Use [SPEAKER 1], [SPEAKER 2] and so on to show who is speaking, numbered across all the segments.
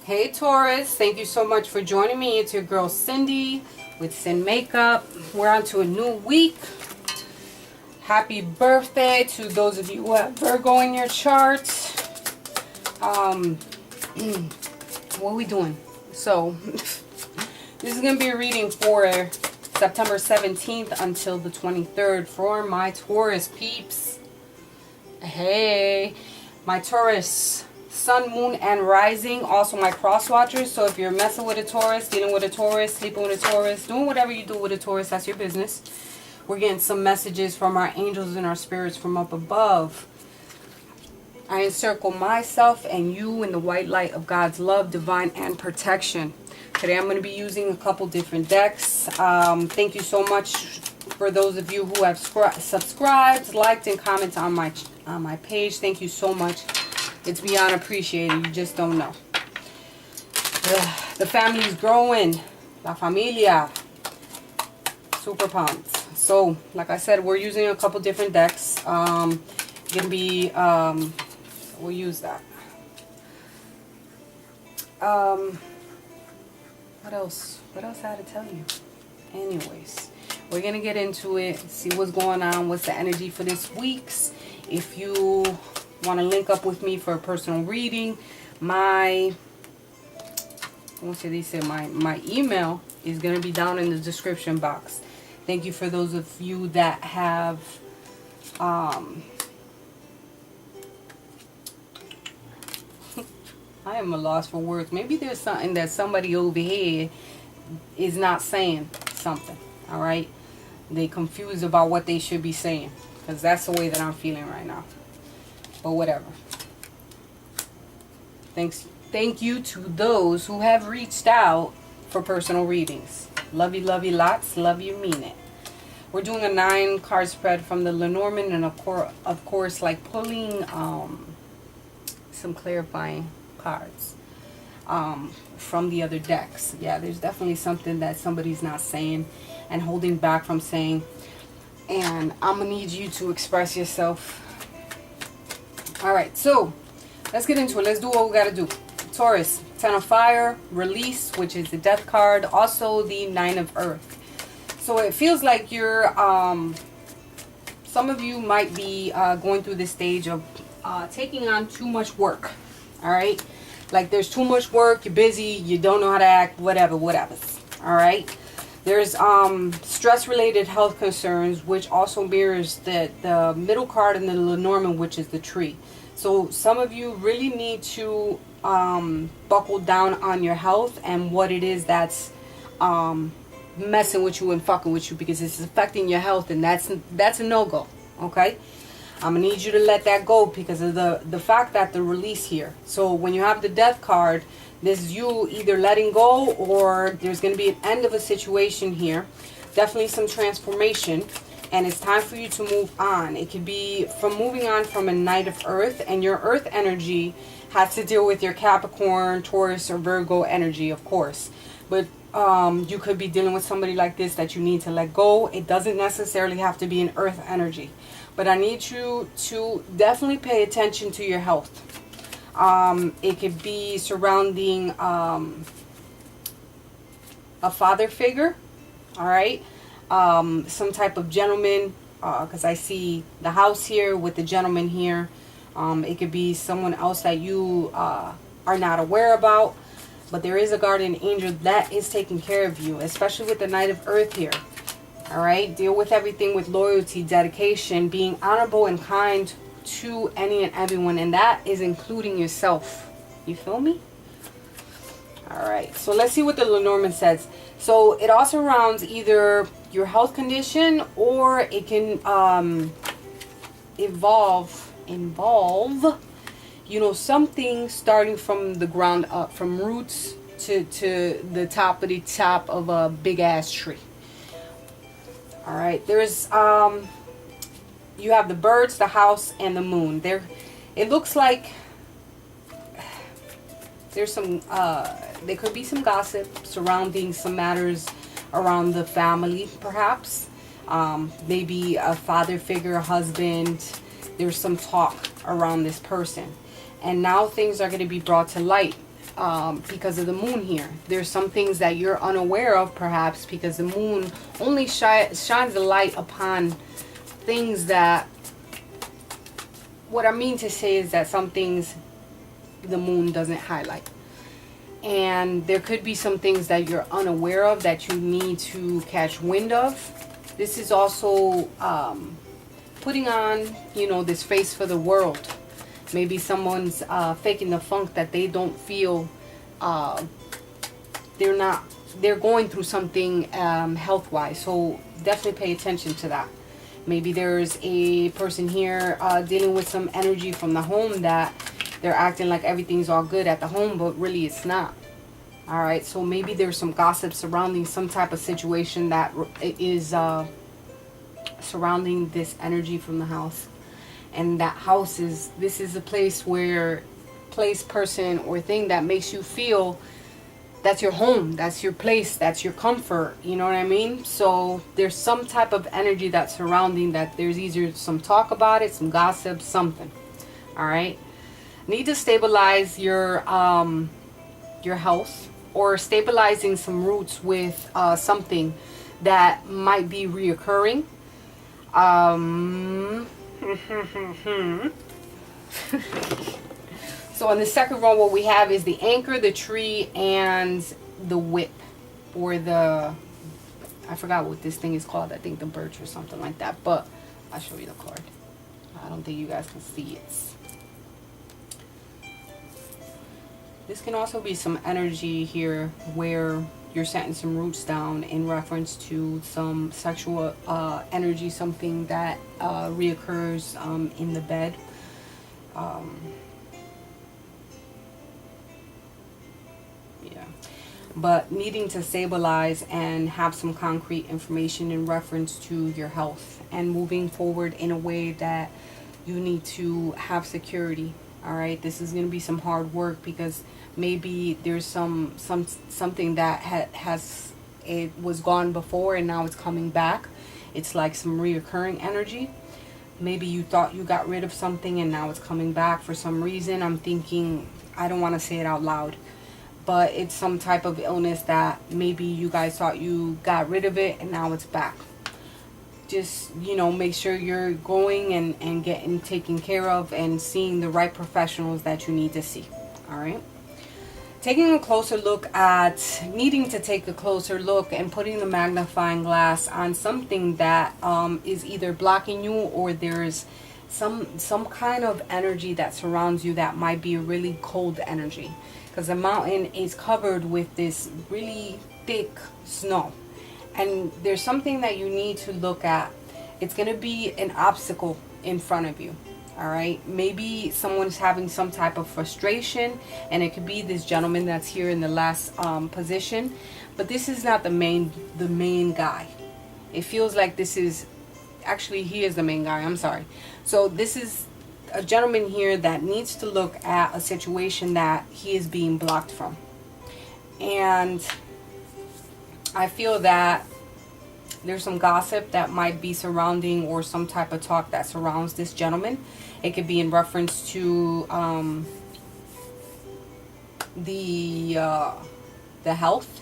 [SPEAKER 1] Hey Taurus, thank you so much for joining me. It's your girl Cindy with Sin Makeup. We're on to a new week. Happy birthday to those of you who have Virgo in your chart. What are we doing? So, this is going to be a reading for September 17th until the 23rd for my Taurus peeps. Hey, my Taurus sun, moon, and rising. Also my cross watchers. So if you're messing with a Taurus, dealing with a Taurus, sleeping with a Taurus, doing whatever you do with a Taurus, that's your business. We're getting some messages from our angels and our spirits from up above. I encircle myself and you in the white light of God's love, divine, and protection. Today I'm going to be using a couple different decks. Thank you so much for those of you who have subscribed, liked, and commented on my page. Thank you so much. It's beyond appreciated. You just don't know. The family is growing. La familia. Super pumped. So, like I said, we're using a couple different decks. Gonna be, we'll use that. What else? What else I had to tell you? Anyways, we're gonna get into it. See what's going on. What's the energy for this week's? If you want to link up with me for a personal reading, my email is going to be down in the description box. Thank you for those of you that have I am a loss for words. Maybe there's something that somebody over here is not saying something. All right, they confused about what they should be saying, because that's the way that I'm feeling right now. But whatever. Thank you to those who have reached out for personal readings. Love you lots. Love you, mean it. We're doing a 9-card spread from the Lenormand, and of course, like pulling some clarifying cards from the other decks. Yeah, there's definitely something that somebody's not saying and holding back from saying. And I'm going to need you to express yourself. Alright, so let's get into it. Let's do what we gotta do. Taurus, 10 of Fire, Release, which is the Death card. Also the 9 of Earth. So it feels like you're, some of you might be going through this stage of taking on too much work. Alright? Like there's too much work, you're busy, you don't know how to act, whatever. Alright? There's stress-related health concerns, which also mirrors the middle card in the Lenormand, which is the tree. So some of you really need to buckle down on your health and what it is that's messing with you and fucking with you, because it's affecting your health, and that's a no-go. Okay? I'm going to need you to let that go because of the fact that the release here. So when you have the Death card, this is you either letting go, or there's going to be an end of a situation here. Definitely some transformation. And it's time for you to move on. It could be from moving on from a Knight of Earth. And your Earth energy has to deal with your Capricorn, Taurus, or Virgo energy, of course. But you could be dealing with somebody like this that you need to let go. It doesn't necessarily have to be an Earth energy. But I need you to definitely pay attention to your health. It could be surrounding a father figure, all right, some type of gentleman, because I see the house here with the gentleman here. It could be someone else that you are not aware about, but there is a guardian angel that is taking care of you, especially with the Knight of Earth here. All right, deal with everything with loyalty, dedication, being honorable and kind to any and everyone, and that is including yourself. You feel me? Alright, so let's see what the Lenormand says. So it also surrounds either your health condition, or it can involve, you know, something starting from the ground up, from roots to the top of a big ass tree. Alright, there's you have the birds, the house, and the moon. There, it looks like there's some, there could be some gossip surrounding some matters around the family, perhaps. Maybe a father figure, a husband. There's some talk around this person. And now things are going to be brought to light. because of the moon here. There's some things that you're unaware of, perhaps, because the moon only shines the light upon things that, what I mean to say is that some things the moon doesn't highlight. And there could be some things that you're unaware of that you need to catch wind of. This is also putting on, you know, this face for the world. Maybe someone's faking the funk that they don't feel they're going through something health-wise. So definitely pay attention to that. Maybe there's a person here dealing with some energy from the home that they're acting like everything's all good at the home, but really it's not. All right, so maybe there's some gossip surrounding some type of situation that is surrounding this energy from the house. And that house this is a place person or thing that makes you feel that's your home, that's your place, that's your comfort, you know what I mean? So there's some type of energy that's surrounding that. There's either some talk about it, some gossip, something. All right, need to stabilize your health, or stabilizing some roots with something that might be reoccurring. So on the second row, what we have is the anchor, the tree, and the whip, or the, I forgot what this thing is called. I think the birch or something like that, but I'll show you the card. I don't think you guys can see it. This can also be some energy here where you're setting some roots down in reference to some sexual energy, something that reoccurs in the bed. Yeah, but needing to stabilize and have some concrete information in reference to your health and moving forward in a way that you need to have security. All right, this is going to be some hard work because maybe there's something that it was gone before and now it's coming back. It's like some reoccurring energy. Maybe you thought you got rid of something and now it's coming back for some reason. I'm thinking, I don't want to say it out loud, but it's some type of illness that maybe you guys thought you got rid of it and now it's back. Just, you know, make sure you're going and getting taken care of and seeing the right professionals that you need to see. All right, taking a closer look at, needing to take a closer look and putting the magnifying glass on something that is either blocking you, or there's some kind of energy that surrounds you that might be a really cold energy, because the mountain is covered with this really thick snow. And there's something that you need to look at. It's going to be an obstacle in front of you. All right. Maybe someone's having some type of frustration, and it could be this gentleman that's here in the last position. But this is not the main guy. It feels like this is, actually he is the main guy. I'm sorry. So this is a gentleman here that needs to look at a situation that he is being blocked from. And I feel that there's some gossip that might be surrounding, or some type of talk that surrounds this gentleman. It could be in reference to the health,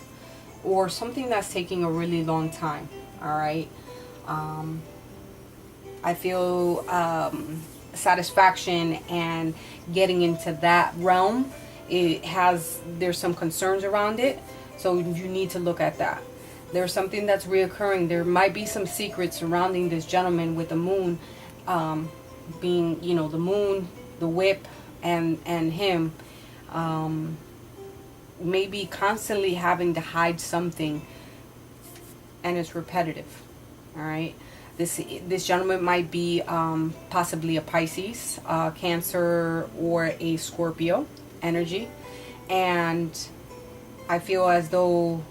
[SPEAKER 1] or something that's taking a really long time. All right. I feel satisfaction and getting into that realm. There's some concerns around it. So you need to look at that. There's something that's reoccurring. There might be some secrets surrounding this gentleman with the moon being, you know, the moon, the whip, and him. Maybe constantly having to hide something, and it's repetitive. All right. This gentleman might be possibly a Pisces, Cancer, or a Scorpio energy. And I feel as though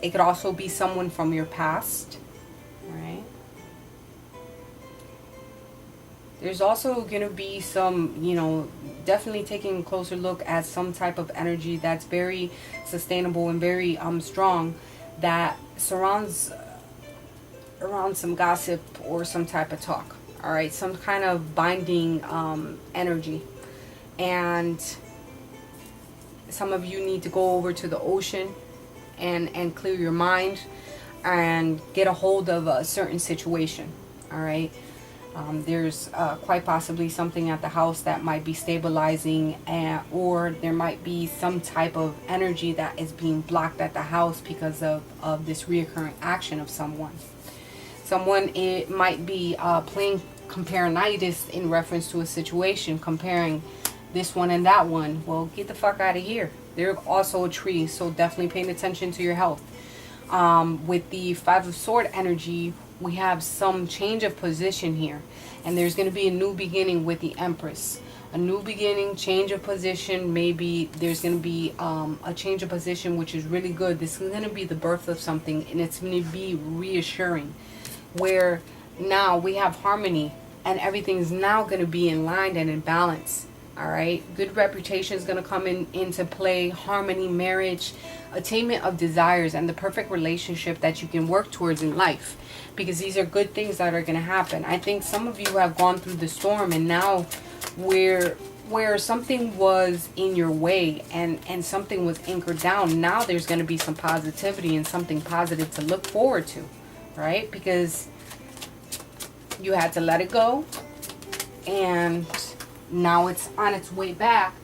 [SPEAKER 1] it could also be someone from your past, right? There's also going to be some, you know, definitely taking a closer look at some type of energy that's very sustainable and very strong, that surrounds around some gossip or some type of talk. All right, some kind of binding energy. And Some of you need to go over to the ocean and clear your mind and get a hold of a certain situation. All right. There's quite possibly something at the house that might be stabilizing, or there might be some type of energy that is being blocked at the house because of this reoccurring action of someone. Someone, it might be playing comparinitis in reference to a situation, comparing this one and that one. Well, get the fuck out of here. They're also a tree, so definitely paying attention to your health. With the Five of Sword energy, we have some change of position here, and there's going to be a new beginning with the Empress. A new beginning, change of position. Maybe there's going to be a change of position, which is really good. This is going to be the birth of something, and it's going to be reassuring, where now we have harmony and everything's now going to be in line and in balance. All right, good reputation is going to come into play. Harmony, marriage, attainment of desires, and the perfect relationship that you can work towards in life, because these are good things that are going to happen. I think some of you have gone through the storm, and now where something was in your way and something was anchored down, now there's going to be some positivity and something positive to look forward to, right? Because you had to let it go, and now it's on its way back.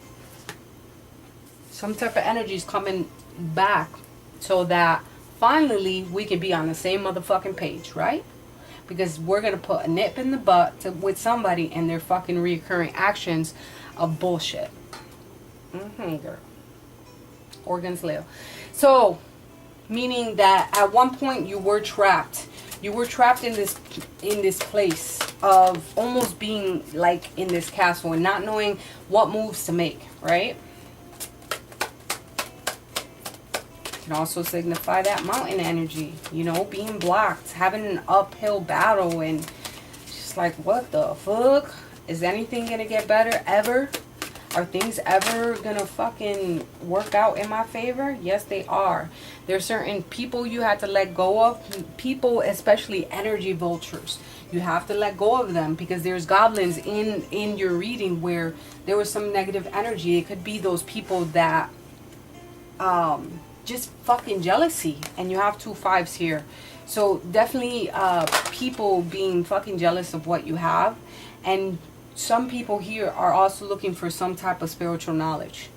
[SPEAKER 1] Some type of energy is coming back so that finally we can be on the same motherfucking page, right? Because we're going to put a nip in the butt with somebody and their fucking reoccurring actions of bullshit. Girl. Organs Leo. So, meaning that at one point you were trapped. You were trapped in this place of almost being like in this castle and not knowing what moves to make, right? Can also signify that mountain energy, you know, being blocked, having an uphill battle, and just like, what the fuck? Is anything gonna get better ever? Are things ever gonna fucking work out in my favor? Yes, they are. There's certain people you had to let go of. People, especially energy vultures. You have to let go of them, because there's goblins in your reading where there was some negative energy. It could be those people that just fucking jealousy, and you have 2 5s here. So definitely people being fucking jealous of what you have, and some people here are also looking for some type of spiritual knowledge.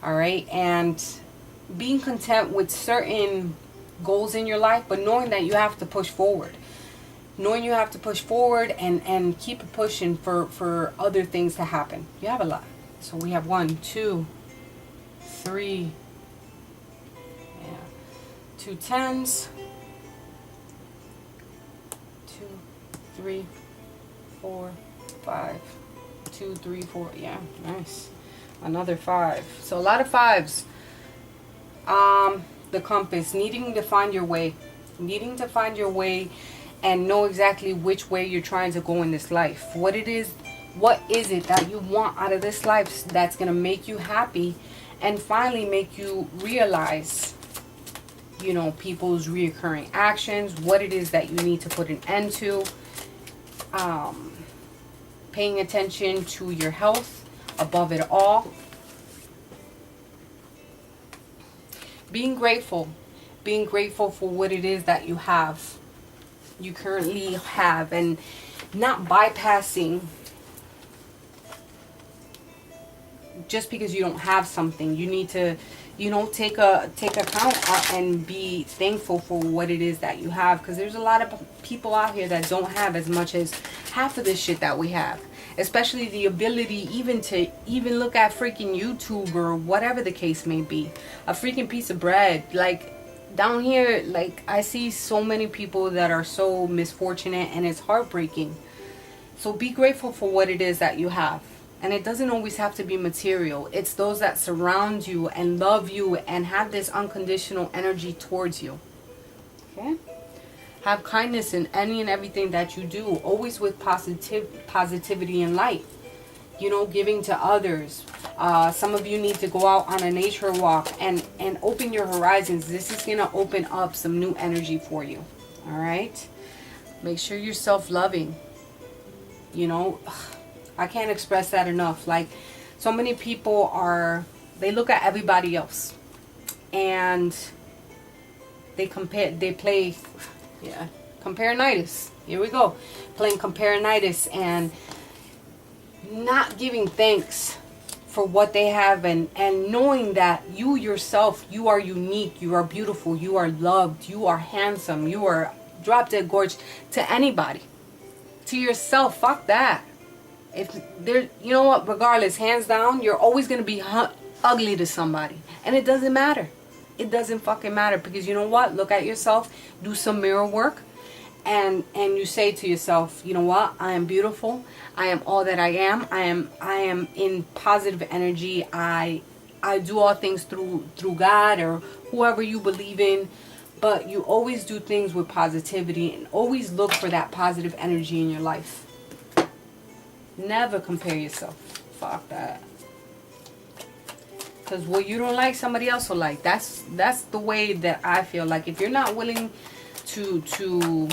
[SPEAKER 1] All right, and being content with certain goals in your life, but knowing that you have to push forward. Knowing you have to push forward and keep pushing for other things to happen. You have a lot. So we have 1, 2, 3, 2 10s, 2, 3, 4, 5, 2, 3, 4. Yeah, nice. Another 5. So a lot of 5s. The compass, needing to find your way, and know exactly which way you're trying to go in this life. What is it that you want out of this life that's gonna make you happy, and finally make you realize, you know, people's reoccurring actions, what it is that you need to put an end to. Paying attention to your health above it all. Being grateful for what it is that you have, you currently have, and not bypassing just because you don't have something. You need to, you know, take account and be thankful for what it is that you have, because there's a lot of people out here that don't have as much as half of this shit that we have, especially the ability even look at freaking YouTube or whatever the case may be, a freaking piece of bread. Like down here, like I see so many people that are so misfortunate, and it's heartbreaking. So be grateful for what it is that you have. And it doesn't always have to be material. It's those that surround you and love you and have this unconditional energy towards you. Okay? Have kindness in any and everything that you do. Always with positivity and light. You know, giving to others. Some of you need to go out on a nature walk and open your horizons. This is going to open up some new energy for you. Alright? Make sure you're self-loving. You know, I can't express that enough. Like, so many people They look at everybody else. And they play, yeah, compare-nitis. Here we go. Playing compare-nitis and not giving thanks for what they have, and knowing that you yourself, you are unique, you are beautiful, you are loved, you are handsome, you are drop dead gorgeous to anybody. To yourself, fuck that. If there, you know what, regardless, hands down, you're always going to be ugly to somebody. And it doesn't matter. It doesn't fucking matter, because you know what? Look at yourself, do some mirror work, and you say to yourself, you know what? I am beautiful. I am all that I am. I am in positive energy. I do all things through God or whoever you believe in. But you always do things with positivity, and always look for that positive energy in your life. Never compare yourself. Fuck that. Because what you don't like, somebody else will like. That's the way that I feel. Like, if you're not willing to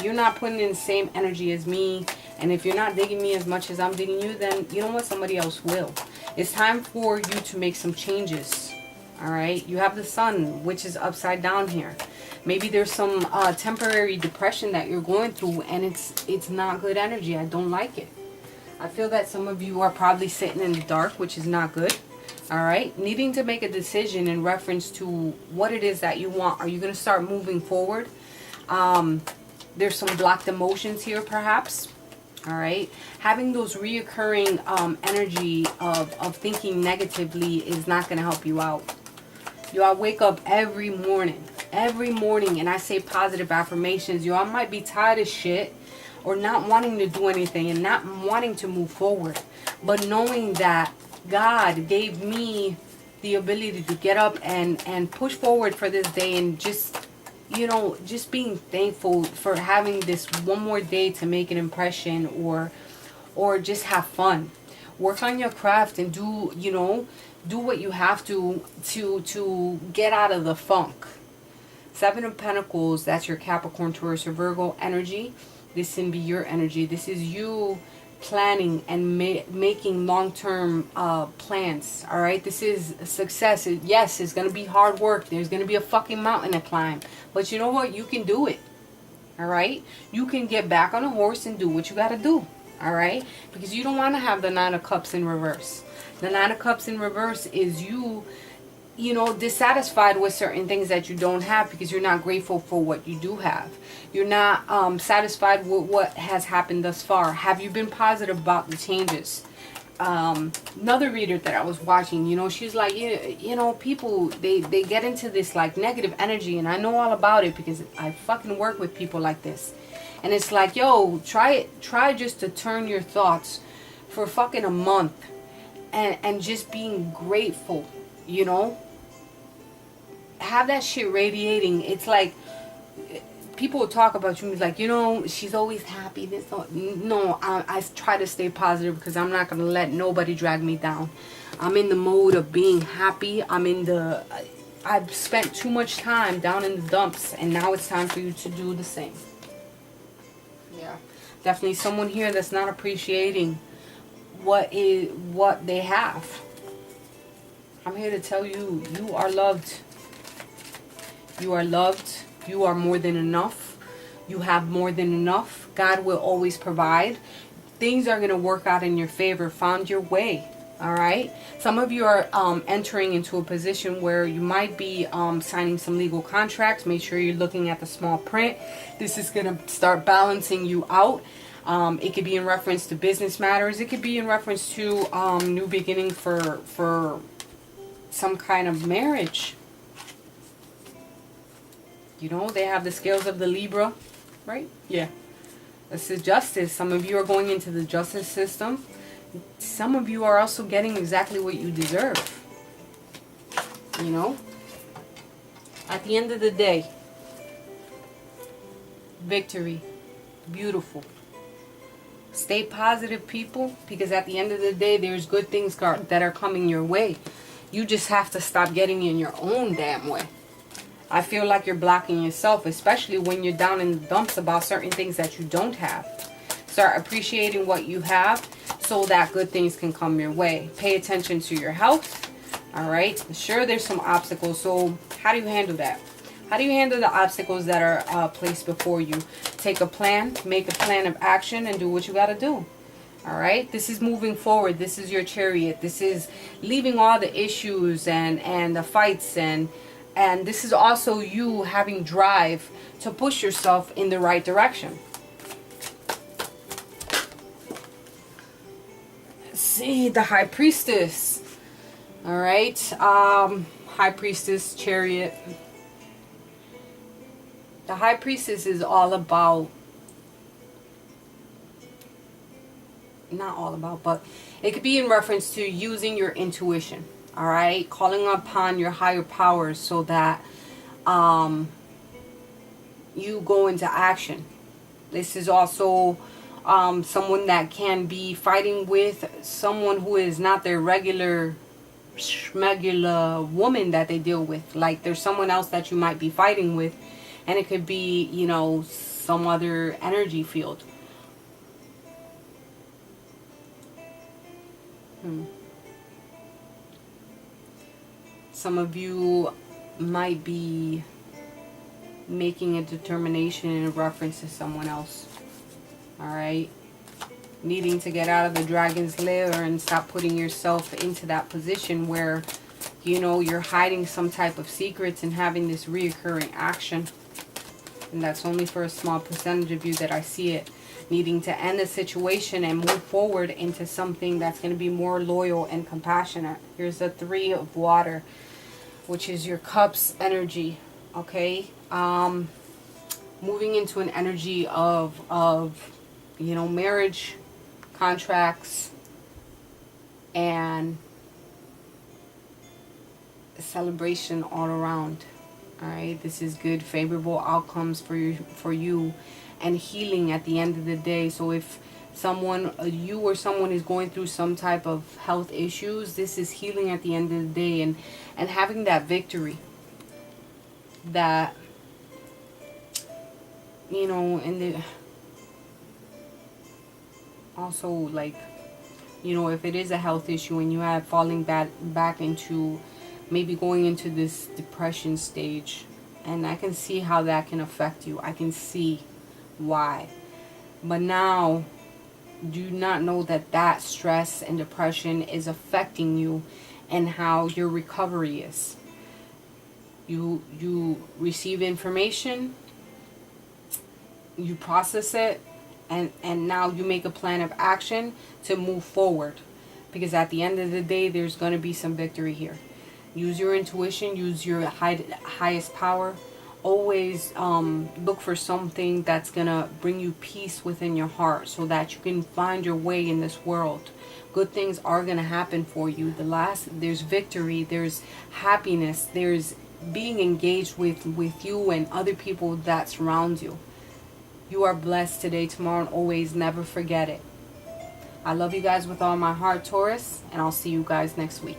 [SPEAKER 1] you're not putting in the same energy as me, and if you're not digging me as much as I'm digging you, then you know what, somebody else will. It's time for you to make some changes. Alright, you have the sun, which is upside down here. Maybe there's some temporary depression that you're going through, and it's not good energy. I don't like it. I feel that some of you are probably sitting in the dark, which is not good. Alright, needing to make a decision in reference to what it is that you want. Are you going to start moving forward? There's some blocked emotions here, perhaps. Alright, having those reoccurring energy of thinking negatively is not going to help you out. Y'all wake up every morning, and I say positive affirmations. Y'all might be tired of shit, or not wanting to do anything, and not wanting to move forward, but knowing that God gave me the ability to get up and push forward for this day, and just, you know, just being thankful for having this one more day to make an impression, or just have fun. Work on your craft and do, you know, do what you have to get out of the funk. Seven of Pentacles, that's your Capricorn, Taurus, or Virgo energy. This can be your energy. This is you planning and making long-term plans. All right, this is success. Yes, it's going to be hard work. There's going to be a fucking mountain to climb. But you know what? You can do it. All right, you can get back on a horse and do what you got to do. All right, because you don't want to have the Nine of Cups in reverse. The Nine of Cups in reverse is you know, dissatisfied with certain things that you don't have, because you're not grateful for what you do have. You're not satisfied with what has happened thus far. Have you been positive about the changes? Another reader that I was watching, you know, she's like, you know, people, they get into this like negative energy, and I know all about it because I fucking work with people like this. And it's like, yo, try just to turn your thoughts for fucking a month, and just being grateful, you know. Have that shit radiating. It's like, people will talk about you and be like, you know, she's always happy. This, no, I try to stay positive, because I'm not going to let nobody drag me down. I'm in the mode of being happy. I've spent too much time down in the dumps, and now it's time for you to do the same. Yeah, definitely someone here that's not appreciating what they have. I'm here to tell you, you are loved. You are loved. You are more than enough. You have more than enough. God will always provide. Things are going to work out in your favor. Find your way. All right. Some of you are entering into a position where you might be signing some legal contracts. Make sure you're looking at the small print. This is going to start balancing you out. It could be in reference to business matters. It could be in reference to new beginning for some kind of marriage. You know, they have the scales of the Libra, right? Yeah. This is justice. Some of you are going into the justice system. Some of you are also getting exactly what you deserve. You know? At the end of the day, victory. Beautiful. Stay positive, people, because at the end of the day, there's good things that are coming your way. You just have to stop getting in your own damn way. I feel like you're blocking yourself, especially when you're down in the dumps about certain things that you don't have. Start appreciating what you have so that good things can come your way. Pay attention to your health. All right. Sure, there's some obstacles. So how do you handle that? How do you handle the obstacles that are placed before you? Take a plan, make a plan of action, and do what you got to do. All right. This is moving forward. This is your Chariot. This is leaving all the issues and the fights, and this is also you having drive to push yourself in the right direction. See, the High Priestess. All right. High Priestess, Chariot. The High Priestess is all about, not all about, but it could be in reference to using your intuition. All right. Calling upon your higher powers so that you go into action. This is also someone that can be fighting with someone who is not their regular schmegular woman that they deal with. Like there's someone else that you might be fighting with, and it could be, you know, some other energy field. Some of you might be making a determination in reference to someone else. All right. Needing to get out of the dragon's lair and stop putting yourself into that position where, you know, you're hiding some type of secrets and having this reoccurring action. And that's only for a small percentage of you that I see it. Needing to end the situation and move forward into something that's going to be more loyal and compassionate. Here's the Three of Water, which is your Cups energy. Okay. Moving into an energy of you know, marriage, contracts, and celebration all around. All right, this is good, favorable outcomes for you, and healing at the end of the day. So if someone, you or someone is going through some type of health issues, this is healing at the end of the day, and having that victory. That, you know, and the also, like, you know, if it is a health issue and you have falling back into maybe going into this depression stage, and I can see how that can affect you. I can see why. But now, do not know that that stress and depression is affecting you and how your recovery is. You receive information, you process it, and now you make a plan of action to move forward. Because at the end of the day, there's going to be some victory here. Use your intuition, use your highest power. Always look for something that's going to bring you peace within your heart so that you can find your way in this world. Good things are going to happen for you. There's victory, there's happiness, there's being engaged with you and other people that surround you. You are blessed today, tomorrow, and always. Never forget it. I love you guys with all my heart, Taurus, and I'll see you guys next week.